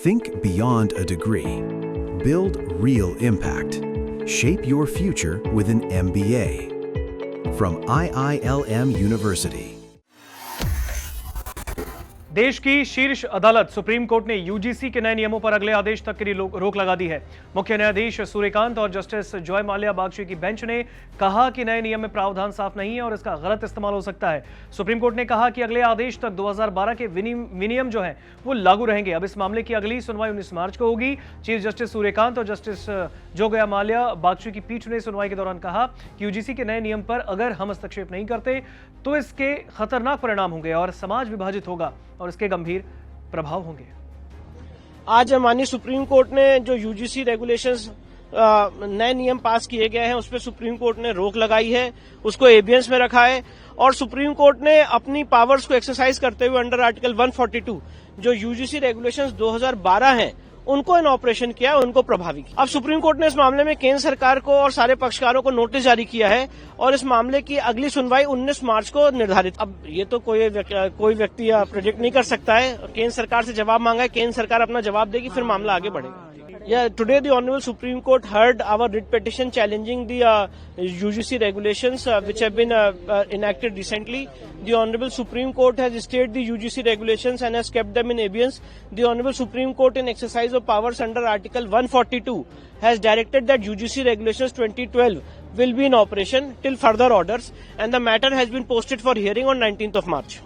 Think beyond a degree. Build real impact. Shape your future with an MBA. From IILM University. देश की शीर्ष अदालत supreme court ने UGC के नए नियमों पर अगले आदेश तक के लिए रोक लगा दी है। मुख्य न्यायाधीश सूर्यकांत और जस्टिस जॉय माल्या बागची की बेंच ने कहा कि नए नियम में प्रावधान साफ नहीं है और इसका गलत इस्तेमाल हो सकता है। सुप्रीम कोर्ट ने कहा कि अगले आदेश तक 2012 के विनियम जो है वो लागू रहेंगे। अब इस मामले की अगली सुनवाई 19 मार्च को होगी। चीफ जस्टिस सूर्यकांत और जस्टिस जॉय माल्या बागची की पीठ ने सुनवाई के दौरान कहा कि यूजीसी के नए नियम पर अगर हम हस्तक्षेप नहीं करते तो इसके खतरनाक परिणाम होंगे और समाज विभाजित होगा और इसके गंभीर प्रभाव होंगे। आज माननीय सुप्रीम कोर्ट ने जो यूजीसी रेगुलेशंस नए नियम पास किए गए हैं उस पर सुप्रीम कोर्ट ने रोक लगाई है, उसको एबियंस में रखा है और सुप्रीम कोर्ट ने अपनी पावर्स को एक्सरसाइज करते हुए अंडर आर्टिकल 142 जो यूजीसी रेगुलेशंस 2012 हैं उनको इन ऑपरेशन किया, उनको प्रभावी किया। अब सुप्रीम कोर्ट ने इस मामले में केंद्र सरकार को और सारे पक्षकारों को नोटिस जारी किया है और इस मामले की अगली सुनवाई 19 मार्च को निर्धारित। अब ये तो कोई व्यक्ति प्रेडिक्ट नहीं कर सकता है। केंद्र सरकार से जवाब मांगा है, केंद्र सरकार अपना जवाब देगी, फिर मामला आगे बढ़ेगा। Today the Honorable Supreme Court heard our writ petition challenging the UGC regulations which have been enacted recently. The Honorable Supreme Court has stayed the UGC regulations and has kept them in abeyance. The Honorable Supreme Court, in exercise of powers under Article 142, has directed that UGC regulations 2012 will be in operation till further orders, and the matter has been posted for hearing on 19th of March.